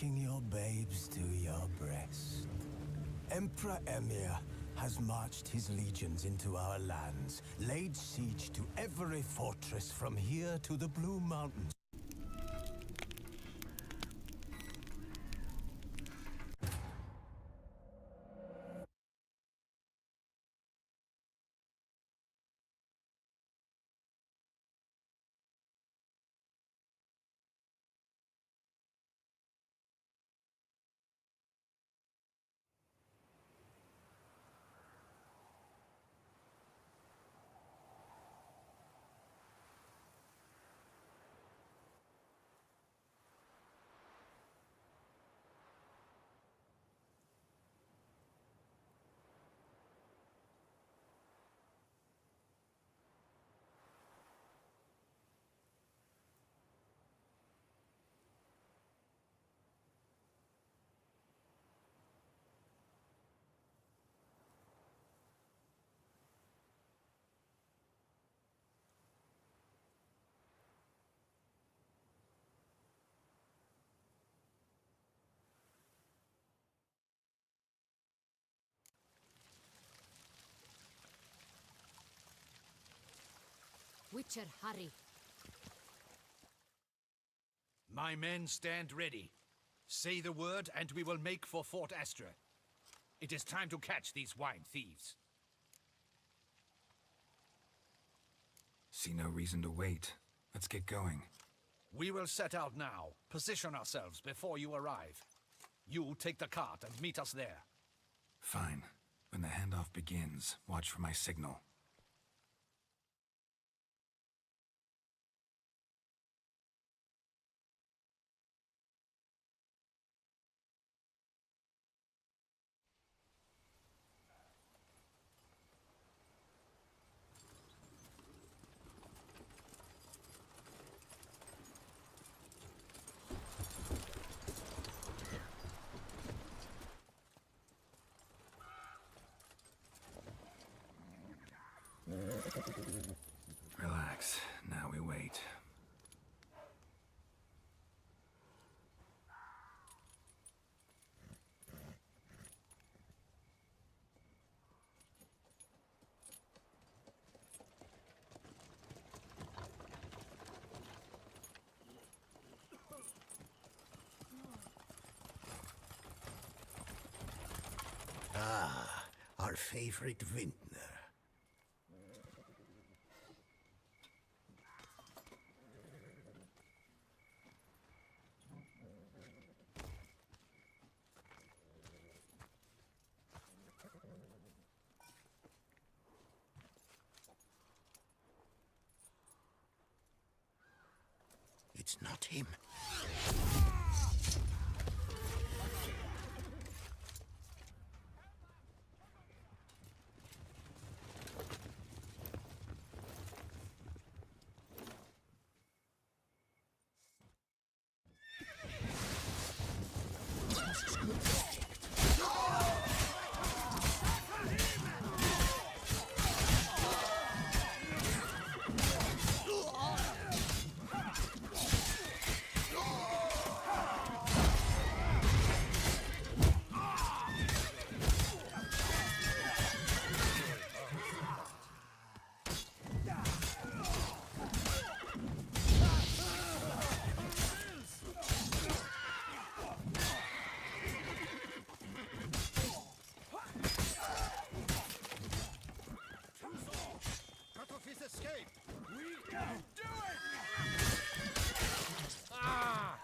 clutching your babes to your breast. Emperor Emir has marched his legions into our lands, laid siege to every fortress from here to the Blue Mountains. Witcher, hurry. My men stand ready. Say the word, and we will make for Fort Astra. It is time to catch these wine thieves. See no reason to wait. Let's get going. We will set out now. Position ourselves before you arrive. You take the cart and meet us there. Fine. When the handoff begins, watch for my signal. Relax. Now we wait. Ah, our favorite vintner. It's not him. Escape! We can do it! Ah!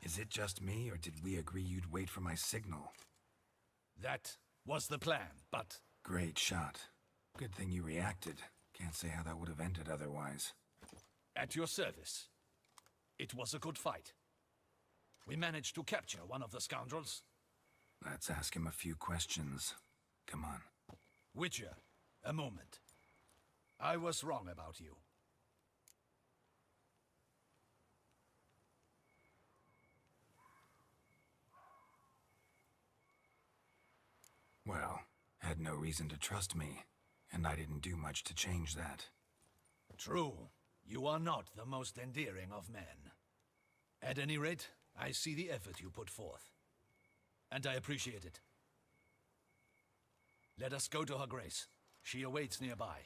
Is it just me, or did we agree you'd wait for my signal? That was the plan, but... Great shot. Good thing you reacted. Can't say how that would have ended otherwise. At your service. It was a good fight. We managed to capture one of the scoundrels. Let's ask him a few questions. Come on. Witcher, a moment. I was wrong about you. Well, had no reason to trust me, and I didn't do much to change that. True. You are not the most endearing of men. At any rate, I see the effort you put forth. And I appreciate it. Let us go to Her Grace. She awaits nearby.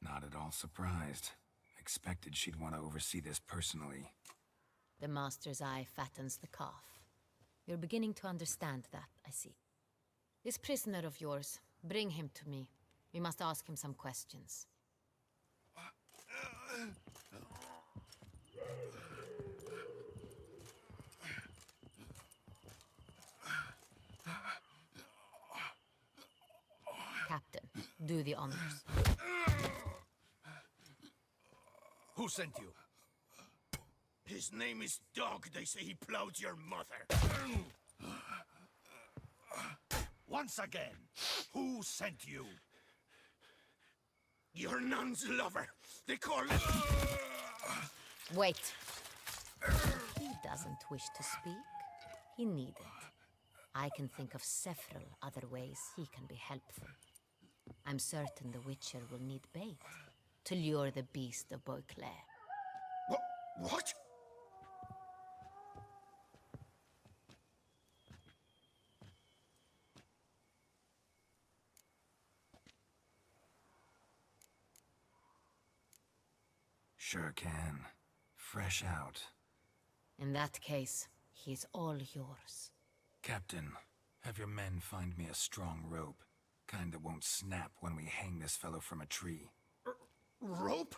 Not at all surprised. Expected she'd want to oversee this personally. The Master's eye fattens the calf. You're beginning to understand that, I see. This prisoner of yours, bring him to me. We must ask him some questions. Captain, do the honors. Who sent you? His name is Dog. They say he plowed your mother. Once again, who sent you? Your nun's lover. They call it... Wait. He doesn't wish to speak. He needn't. I can think of several other ways he can be helpful. I'm certain the Witcher will need bait to lure the beast of Beauclair. What? Sure can. Fresh out. In that case, he's all yours. Captain, have your men find me a strong rope. Kind that won't snap when we hang this fellow from a tree. Rope?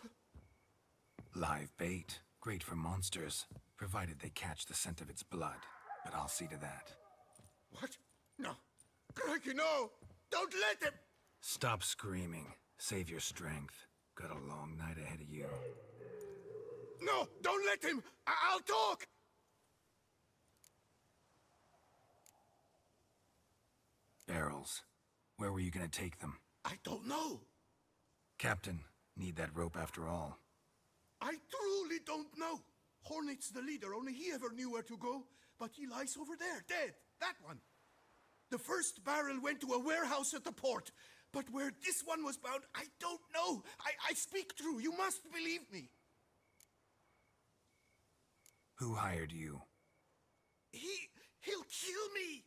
Live bait. Great for monsters, provided they catch the scent of its blood. But I'll see to that. What? No. Crikey, no! Don't let him! Stop screaming. Save your strength. Got a long night ahead of you. No! Don't let him! I'll talk! Barrels. Where were you gonna take them? I don't know. Captain, need that rope after all. I truly don't know. Hornet's the leader, only he ever knew where to go. But he lies over there, dead. That one. The first barrel went to a warehouse at the port. But where this one was bound, I don't know. I speak true. You must believe me. Who hired you? He'll kill me.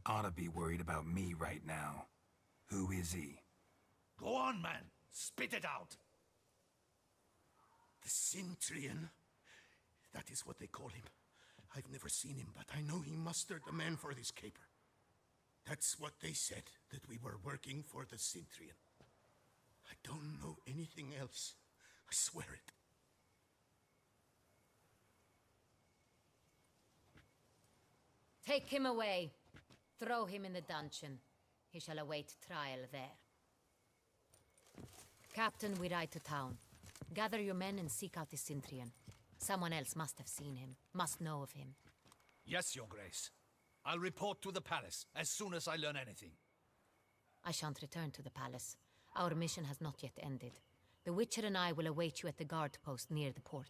Oughta be worried about me right now. Who is he? Go on, man. Spit it out. The Cintrian. That is what they call him. I've never seen him, but I know he mustered the men for this caper. That's what they said, that we were working for the Cintrian. I don't know anything else. I swear it. Take him away. Throw him in the dungeon. He shall await trial there. Captain, we ride to town. Gather your men and seek out the Cintrian. Someone else must have seen him, must know of him. Yes, Your Grace. I'll report to the palace as soon as I learn anything. I shan't return to the palace. Our mission has not yet ended. The Witcher and I will await you at the guard post near the port.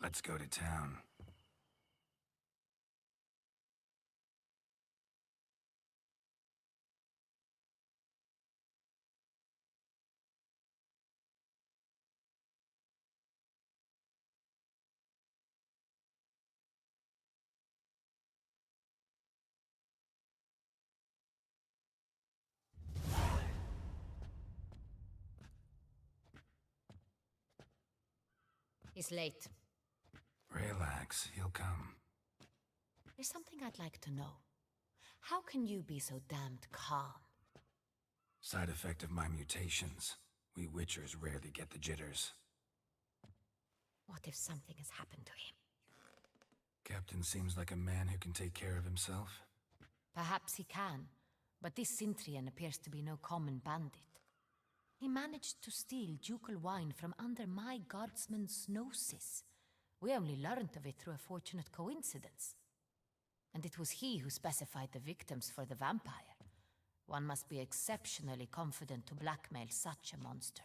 Let's go to town. He's late. Relax, he'll come. There's something I'd like to know. How can you be so damned calm? Side effect of my mutations. We Witchers rarely get the jitters. What if something has happened to him? Captain seems like a man who can take care of himself. Perhaps he can, but this Cintrian appears to be no common bandit. He managed to steal ducal wine from under my guardsman's noses. We only learned of it through a fortunate coincidence. And it was he who specified the victims for the vampire. One must be exceptionally confident to blackmail such a monster.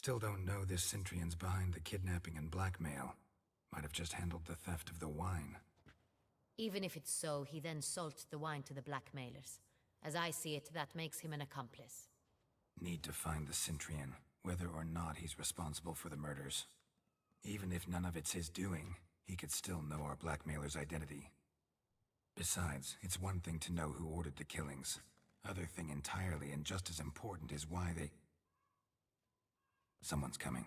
Still don't know this Cintrian's behind the kidnapping and blackmail. Might have just handled the theft of the wine. Even if it's so, he then sold the wine to the blackmailers. As I see it, that makes him an accomplice. Need to find the Cintrian, whether or not he's responsible for the murders. Even if none of it's his doing, he could still know our blackmailer's identity. Besides, it's one thing to know who ordered the killings. Other thing entirely, and just as important, is why they... Someone's coming.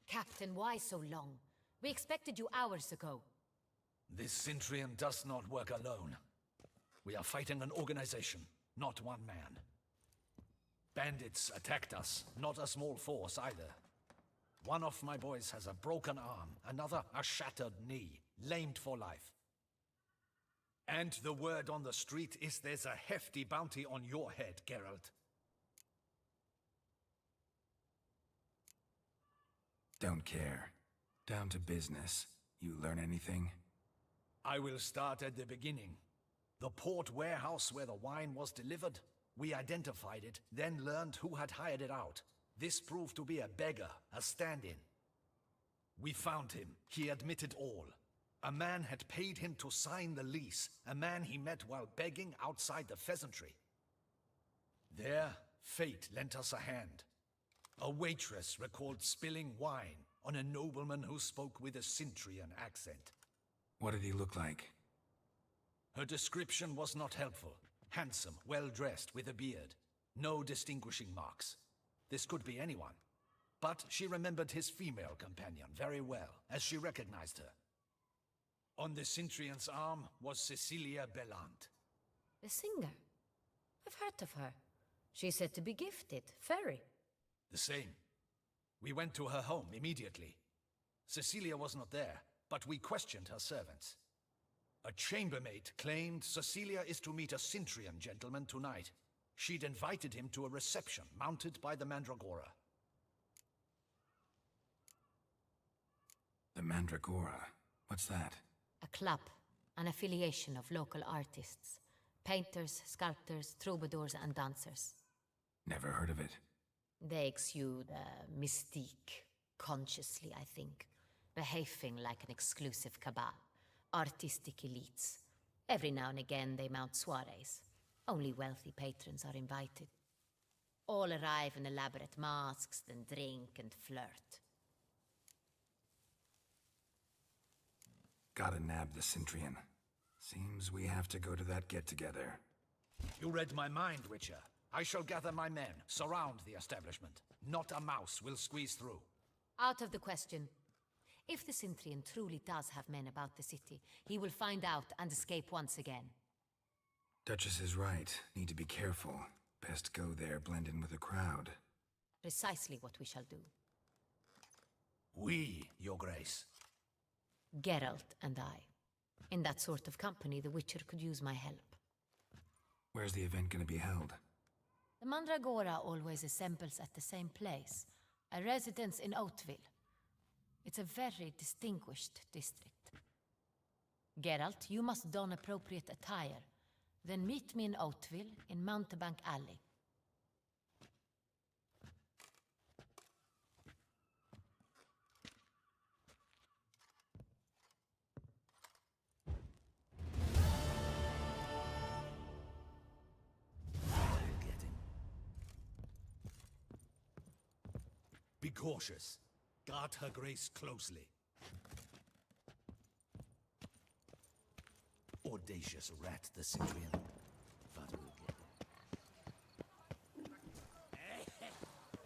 Captain, why so long? We expected you hours ago. This Cintrian does not work alone. We are fighting an organization, not one man. Bandits attacked us, not a small force either. One of my boys has a broken arm, another a shattered knee, lamed for life. And the word on the street is there's a hefty bounty on your head, Geralt. Don't care. Down to business. You learn anything? I will start at the beginning. The port warehouse where the wine was delivered. We identified it, then learned who had hired it out. This proved to be a beggar, a stand-in. We found him. He admitted all. A man had paid him to sign the lease, a man he met while begging outside the pheasantry. There, fate lent us a hand. A waitress recalled spilling wine on a nobleman who spoke with a Cintrian accent. What did he look like? Her description was not helpful. Handsome, well-dressed, with a beard. No distinguishing marks. This could be anyone. But she remembered his female companion very well, as she recognized her. On the Cintrian's arm was Cecilia Bellant. The singer? I've heard of her. She's said to be gifted, very. The same. We went to her home immediately. Cecilia was not there, but we questioned her servants. A chambermaid claimed Cecilia is to meet a Cintrian gentleman tonight. She'd invited him to a reception mounted by the Mandragora. The Mandragora? What's that? A club, an affiliation of local artists. Painters, sculptors, troubadours and dancers. Never heard of it. They exude mystique, consciously, I think. Behaving like an exclusive cabal. Artistic elites. Every now and again they mount soirees. Only wealthy patrons are invited. All arrive in elaborate masks, then drink and flirt. Gotta nab the Cintrian. Seems we have to go to that get-together. You read my mind, Witcher. I shall gather my men, surround the establishment. Not a mouse will squeeze through. Out of the question. If the Cintrian truly does have men about the city, he will find out and escape once again. Duchess is right. Need to be careful. Best go there, blend in with the crowd. Precisely what we shall do. We, Your Grace. Geralt and I. In that sort of company, the Witcher could use my help. Where's the event gonna be held? The Mandragora always assembles at the same place, a residence in Oatville. It's a very distinguished district. Geralt, you must don appropriate attire. Then meet me in Oatville, in Mountebank Alley. Get him. Be cautious. Guard her grace closely. Audacious rat, the Cintrian. But we'll get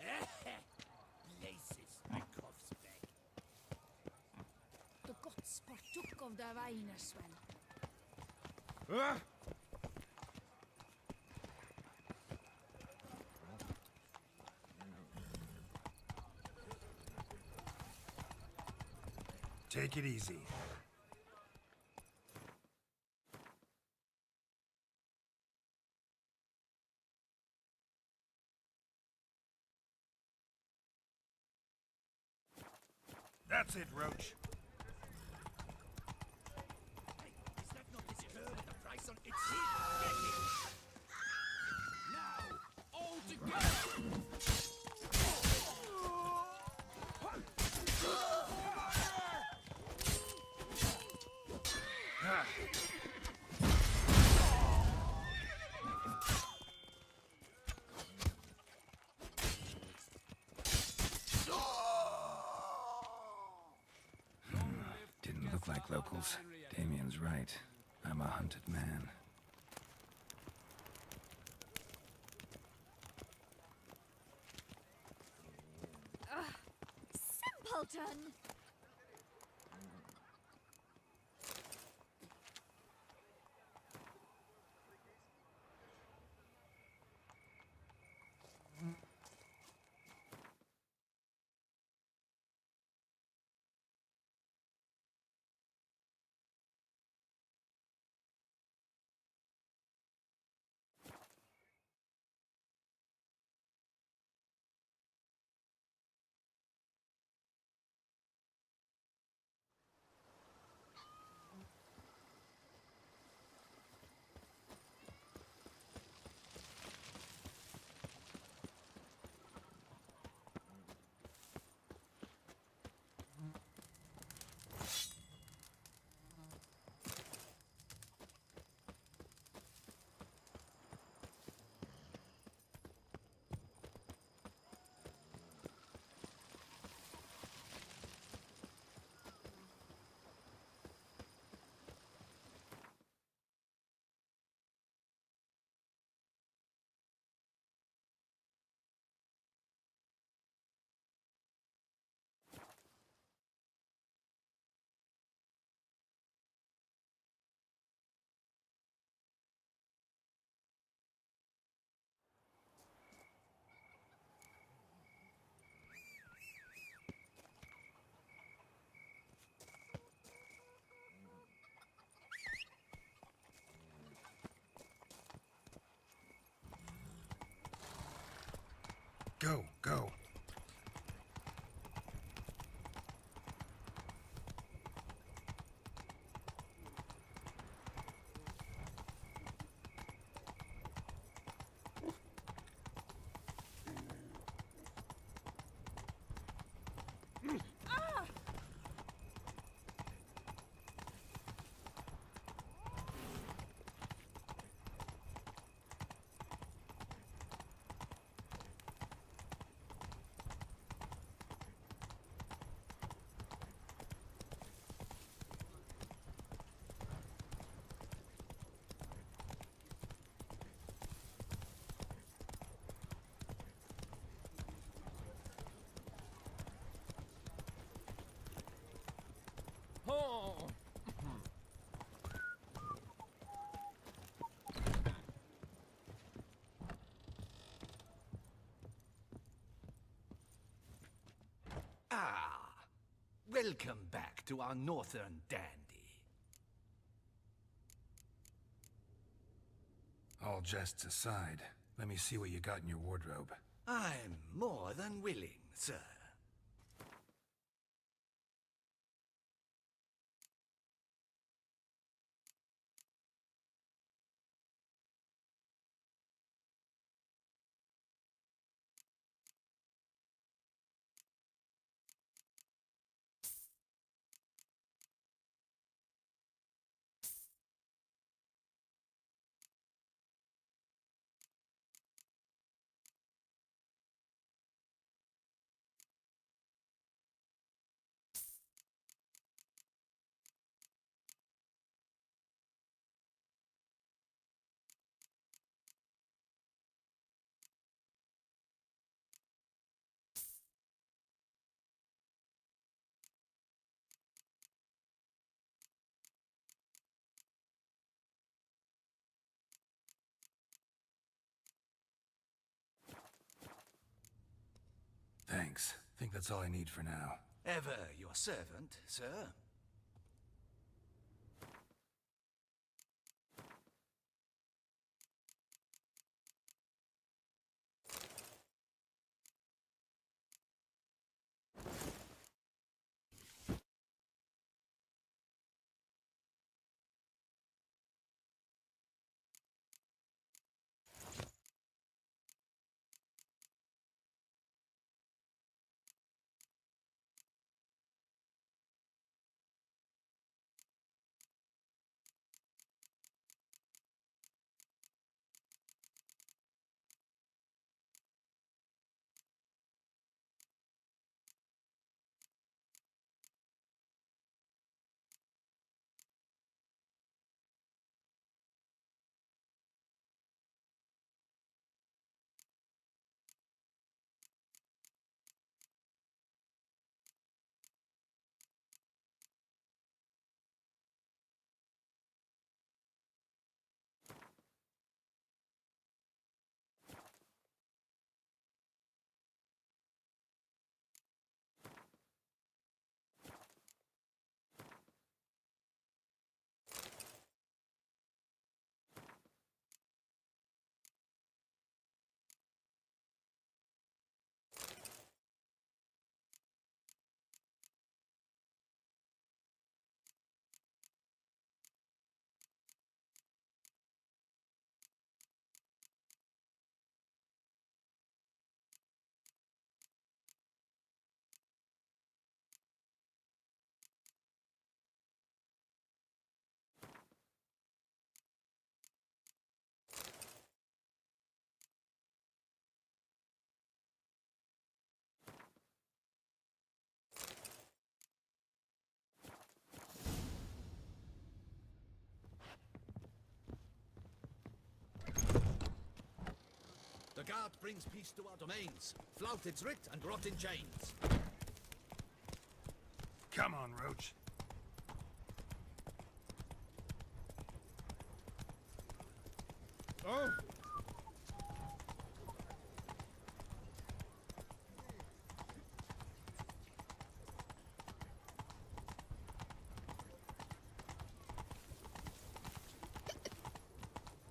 there. Laces, my cough's back. The godt sportjuk av det Weinerswell. Take it easy. That's it, Roach. Didn't look like locals. Damien's right. I'm a hunted man. Simpleton! Go, go. Welcome back to our northern dandy. All jests aside, let me see what you got in your wardrobe. I'm more than willing, sir. Thanks. Think that's all I need for now. Ever your servant, sir. Guard brings peace to our domains. Flout its writ and rot in chains. Come on, Roach. Oh!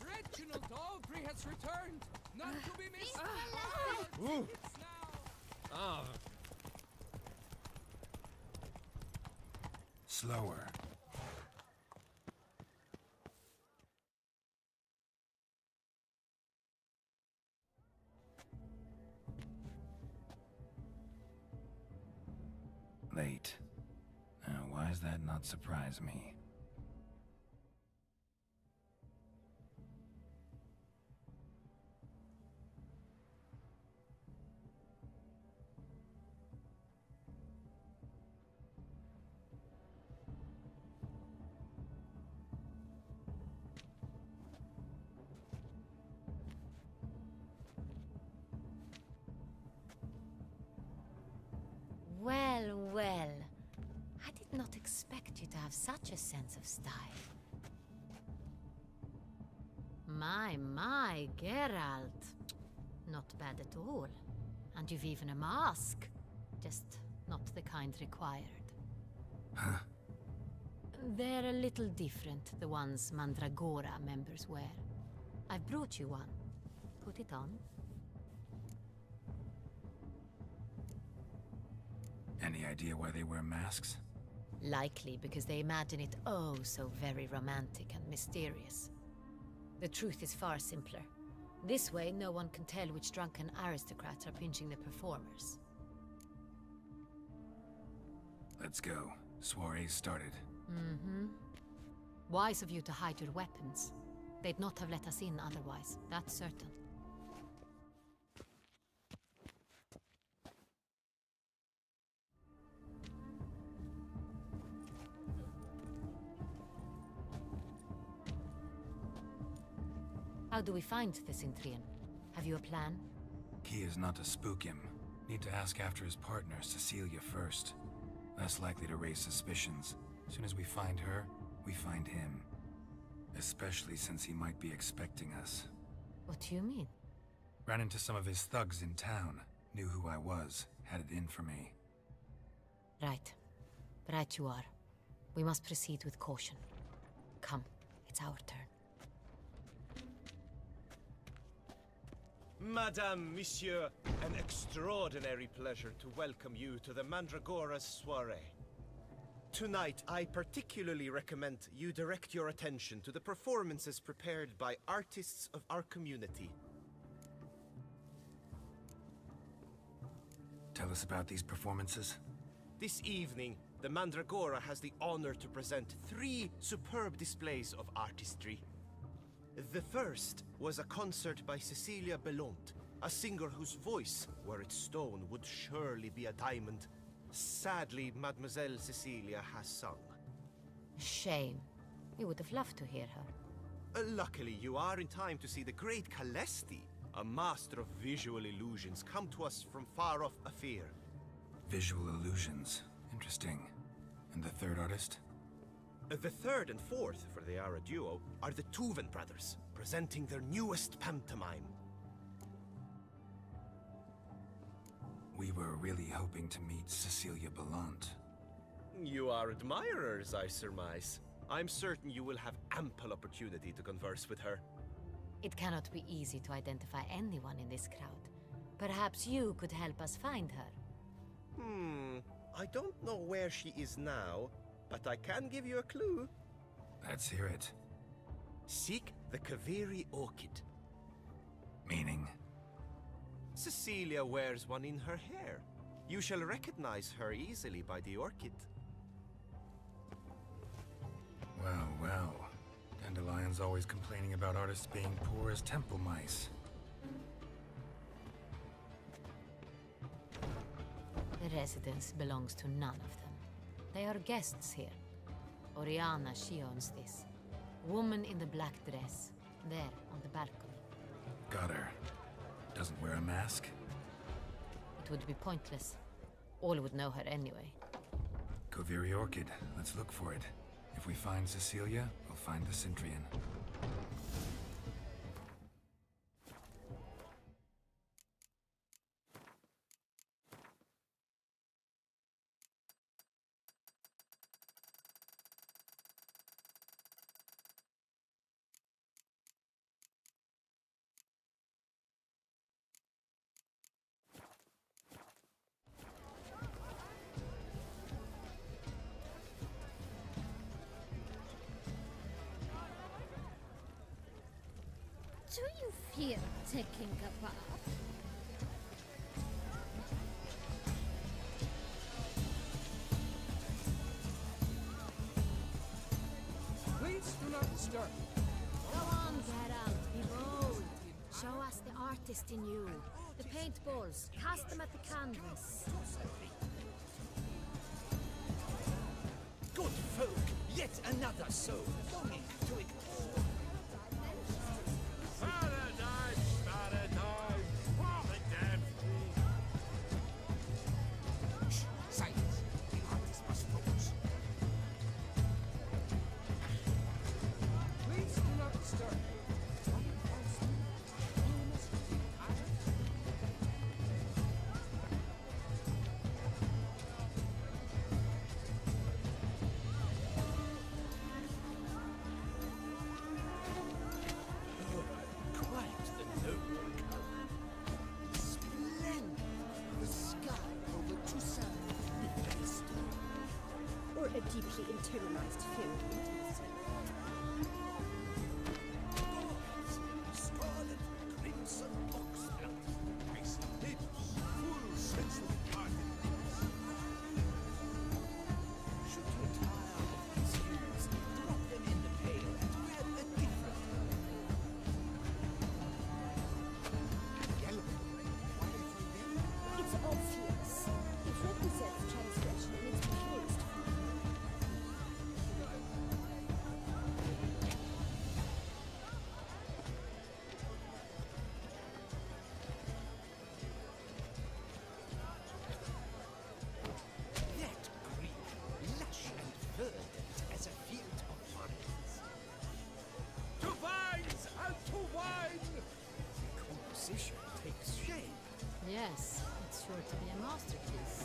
Reginald Aubrey has returned! Not to be missed! Ooh. It's now! Ah, Slower. Late. Now, why does that not surprise me? Well, well. I did not expect you to have such a sense of style. My, Geralt. Not bad at all. And you've even a mask. Just not the kind required. Huh? They're a little different, the ones Mandragora members wear. I've brought you one. Put it on. Any idea why they wear masks? Likely because they imagine it oh so very romantic and mysterious. The truth is far simpler. This way, no one can tell which drunken aristocrats are pinching the performers. Let's go. Soiree's started. Mm-hmm. Wise of you to hide your weapons. They'd not have let us in otherwise, that's certain. How do we find the Cintrian? Have you a plan? Key is not to spook him. Need to ask after his partner, Cecilia, first. Less likely to raise suspicions. As soon as we find her, we find him. Especially since he might be expecting us. What do you mean? Ran into some of his thugs in town. Knew who I was. Had it in for me. Right. Right you are. We must proceed with caution. Come, it's our turn. Madame, Monsieur, an extraordinary pleasure to welcome you to the Mandragora's soiree. Tonight, I particularly recommend you direct your attention to the performances prepared by artists of our community. Tell us about these performances. This evening, the Mandragora has the honor to present 3 superb displays of artistry. The first was a concert by Cecilia Belont, a singer whose voice, were it stone, would surely be a diamond. Sadly, Mademoiselle Cecilia has sung. Shame. We would have loved to hear her. Luckily, you are in time to see the great Calesti, a master of visual illusions, come to us from far off Afir. Visual illusions. Interesting. And the third artist? The third and fourth, for they are a duo, are the Tuven brothers, presenting their newest pantomime. We were really hoping to meet Cecilia Belont. You are admirers, I surmise. I'm certain you will have ample opportunity to converse with her. It cannot be easy to identify anyone in this crowd. Perhaps you could help us find her. I don't know where she is now, but I can give you a clue. Let's hear it. Seek the Kaviri orchid. Meaning? Cecilia wears one in her hair. You shall recognize her easily by the orchid. Well, well. Dandelion's always complaining about artists being poor as temple mice. The residence belongs to none of them. They are guests here. Oriana, she owns this. Woman in the black dress. There, on the balcony. Got her. Doesn't wear a mask? It would be pointless. All would know her anyway. Koviri Orchid. Let's look for it. If we find Cecilia, we'll find the Cintrian. Do you fear taking a bath? Please do not disturb. Go on, Geralt, be bold. Show us the artist in you. The paintballs, cast them at the canvas. Good folk, yet another soul longing to explore. Paradise, paradise, what a damn thing. Shh, silence. The artist must focus. Please do not disturb. Quite the noble color. Splendid. The sky over Toussaint Mephisto. Or a deeply internalized fear of intimacy. Scarlet, crimson oxblood. Racing lips, full sensual cartonnage. Should you tire of these hues, drop them in the pail and wear a different yellow. It's obvious. It represents transgression in its purest form. That green, lush and verdant as a field of vines. To vines and to wine! The composition takes shape. Yes, it's sure to be a masterpiece.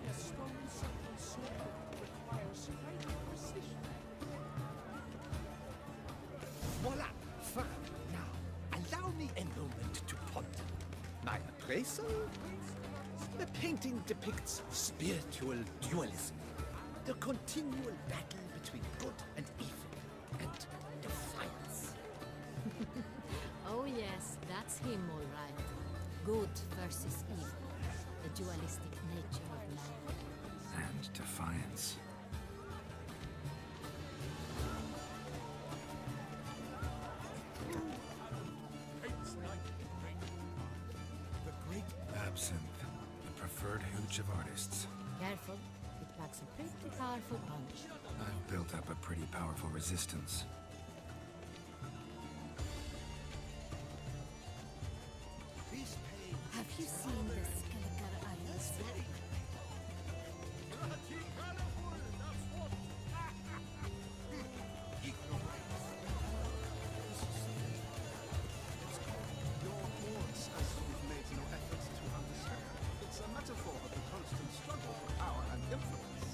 A stone circle sword requires great precision. Voila! Fine. Now, allow me a moment to ponder. My appraisal? The painting depicts spiritual dualism. The continual battle between good and evil. And defiance. Oh yes, that's him all right. Good versus evil. The dualistic nature of man. And defiance. The great Absinthe, the preferred hooch of artists. Careful, it packs a pretty powerful punch. I've built up a pretty powerful resistance. This pain. Have you seen the Skelliger Isles? Your horse as you've made no efforts to understand. It's a metaphor of the constant struggle for power and influence.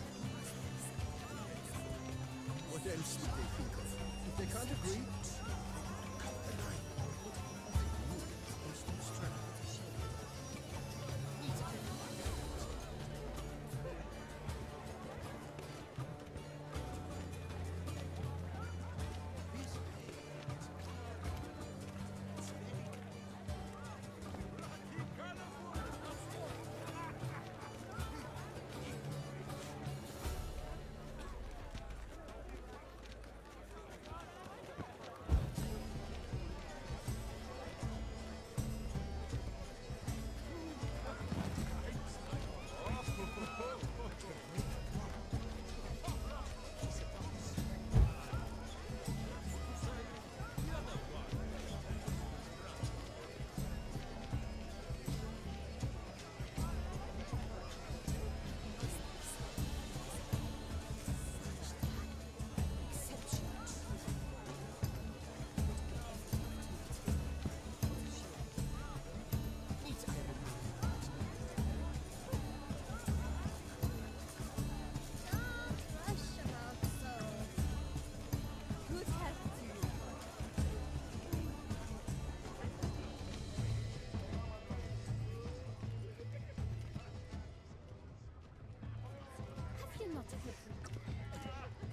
What else would they think of? If they can't agree, cut the line. Constant struggle.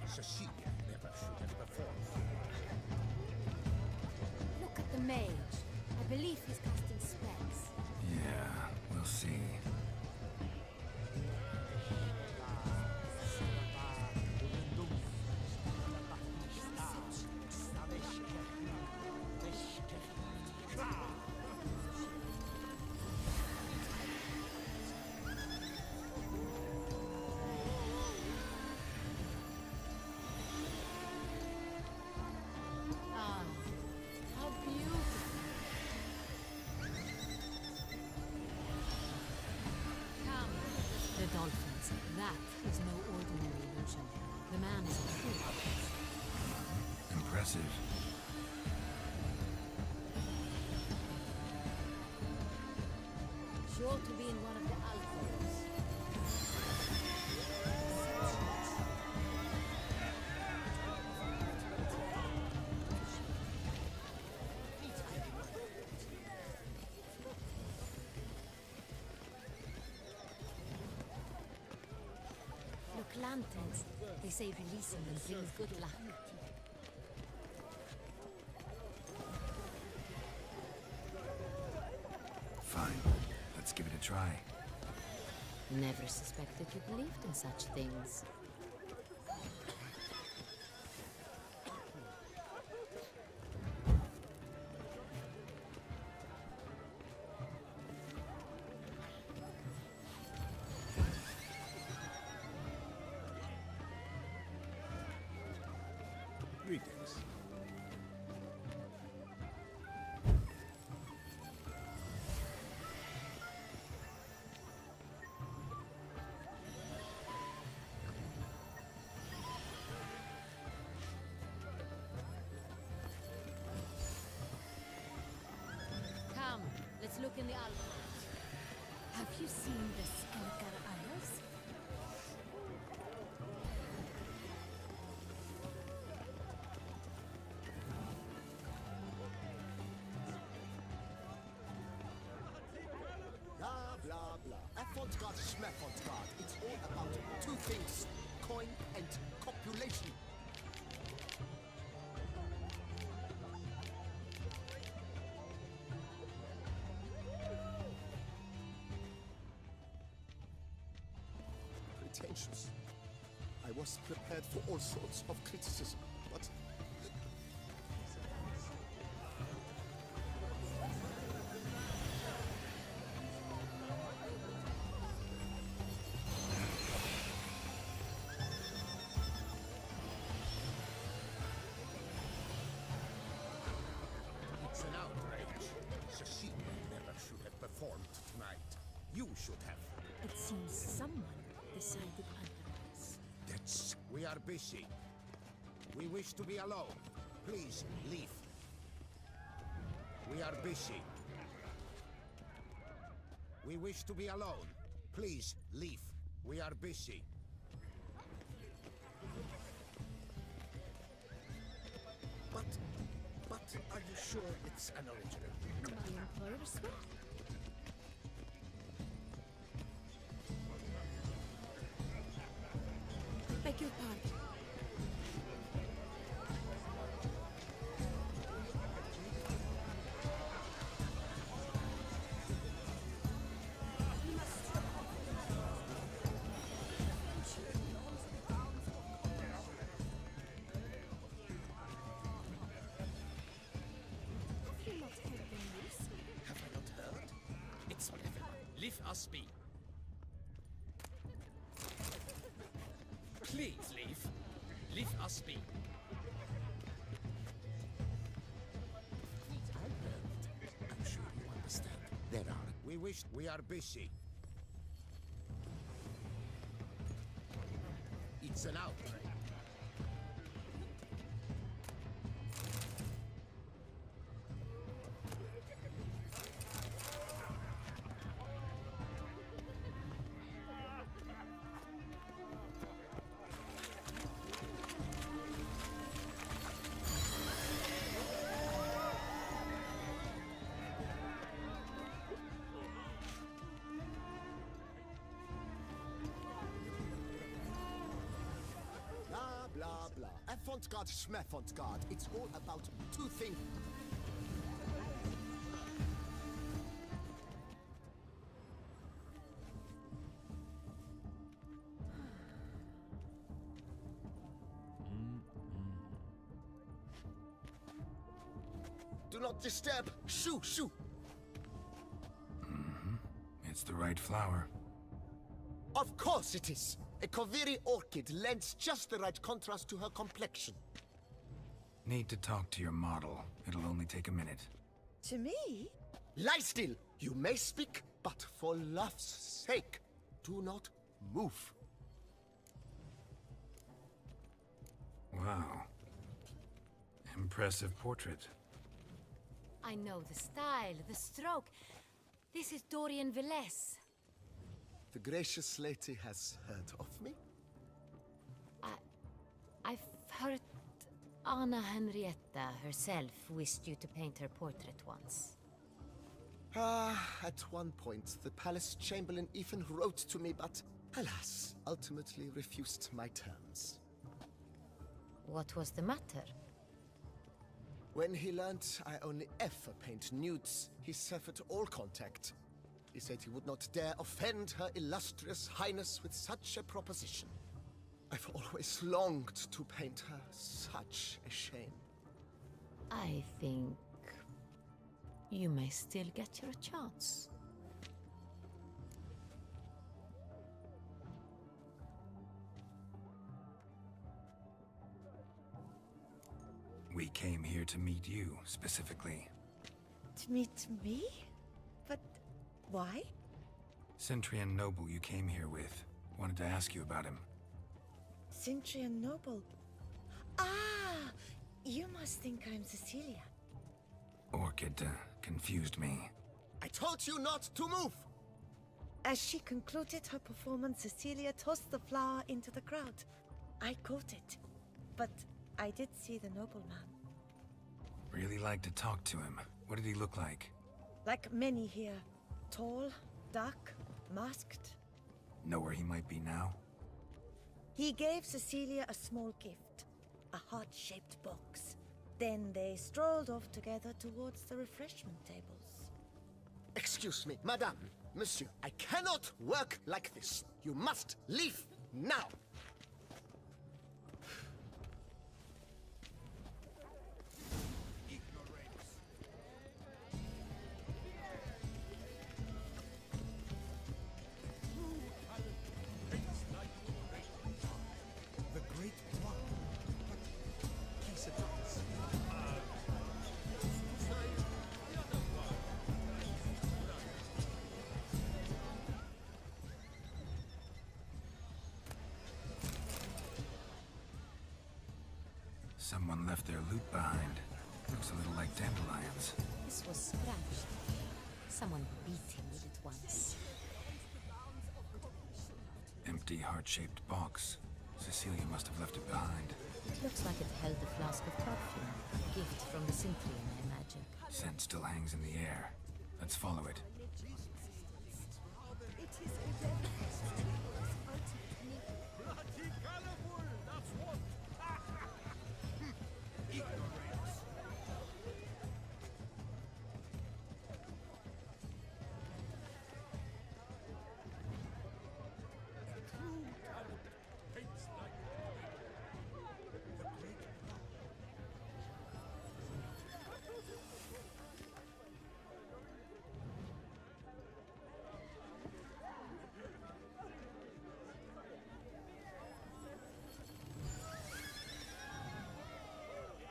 Cecilia never should have performed. Look at the mage. I believe he's casting spells. Yeah, we'll see. Ah, how beautiful. Come. The dolphins. That is no ordinary illusion. The man is a true artist. Impressive. Sure to be in one of the alcoves. Look, lanterns. They say releasing them brings good luck. Fine. Let's give it a try. Never suspected you believed in such things. Greetings. Come, let's look in the alcoves. Have you seen the Skelkar Isles? Blah, blah, blah. Avant-garde, schmavant-garde. It's all about two things. Coin and copulation. Pretentious. I was prepared for all sorts of criticism, but It's an outrage. Cecilia never should have performed tonight. You should have. It seems someone decided otherwise. That's... We are busy. We wish to be alone. Please, leave. We are busy. We wish to be alone. Please, leave. We are busy. But, are you sure it's an original? My employer swear. Beg your pardon. Have you not heard the news? Have I not heard? It's on everyone. Leave us be. Please leave. Leave us be. I'm sure you understand. There are. We wish we are busy. It's an outrage. Avant-garde, schmeffant-garde. It's all about two things. Do not disturb. Shoo, shoo. It's the right flower. Of course it is. A Koviri orchid lends just the right contrast to her complexion. Need to talk to your model. It'll only take a minute. To me? Lie still. You may speak, but for love's sake, do not move. Wow. Impressive portrait. I know the style, the stroke. This is Dorian Velez. The gracious lady has heard of me? I've heard Anna Henrietta herself wished you to paint her portrait once. At one point, the palace chamberlain even wrote to me, but alas, ultimately refused my terms. What was the matter? When he learned I only ever paint nudes, he severed all contact. He said he would not dare offend her illustrious highness with such a proposition. I've always longed to paint her. Such a shame. I think you may still get your chance. We came here to meet you, specifically. To meet me? But why? Centrian noble you came here with. Wanted to ask you about him. Cintrian Noble. Ah! You must think I'm Cecilia. Orchid confused me. I told you not to move! As she concluded her performance, Cecilia tossed the flower into the crowd. I caught it, but I did see the nobleman. Really like to talk to him. What did he look like? Like many here. Tall, dark, masked. Know where he might be now? He gave Cecilia a small gift, a heart-shaped box. Then they strolled off together towards the refreshment tables. Excuse me, madame, monsieur, I cannot work like this. You must leave now! The Great One. But he's a prince. Someone left their loot behind. Looks a little like dandelions. This was scratched. Someone beat him with it once. Empty heart-shaped box. Cecilia must have left it behind. It looks like it held a flask of perfume. A gift from the Cintrian, I imagine. Scent still hangs in the air. Let's follow it.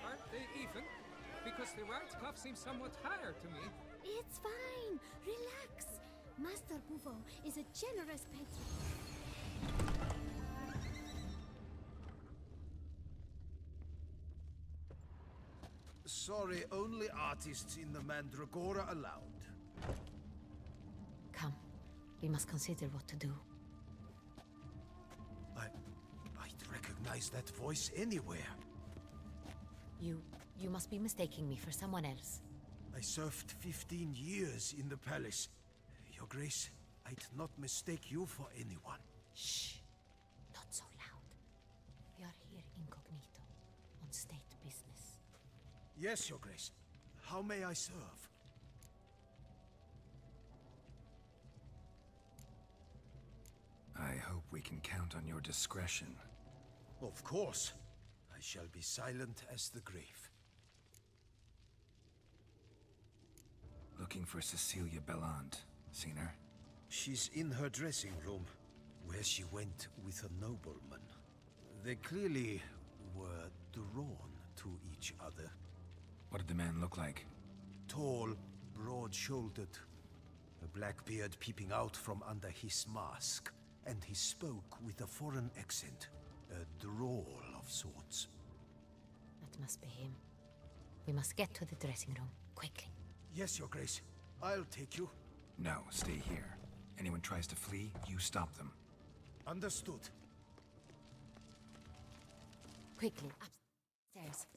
Aren't they even? Because the right cuff seems somewhat higher to me. It's fine. Relax. Master Bouveau is a generous patron. Sorry, only artists in the Mandragora allowed. Come. We must consider what to do. I'd recognize that voice anywhere. You must be mistaking me for someone else. I served 15 years in the palace. Your Grace, I'd not mistake you for anyone. Shh. Not so loud. We are here incognito. Yes, Your Grace. How may I serve? I hope we can count on your discretion. Of course. I shall be silent as the grave. Looking for Cecilia Bellant. Seen her? She's in her dressing room, where she went with a nobleman. They clearly were drawn to each other. What did the man look like? Tall, broad-shouldered, a black beard peeping out from under his mask, and he spoke with a foreign accent, a drawl of sorts. That must be him. We must get to the dressing room, quickly. Yes, Your Grace. I'll take you. No, stay here. Anyone tries to flee, you stop them. Understood. Quickly, upstairs.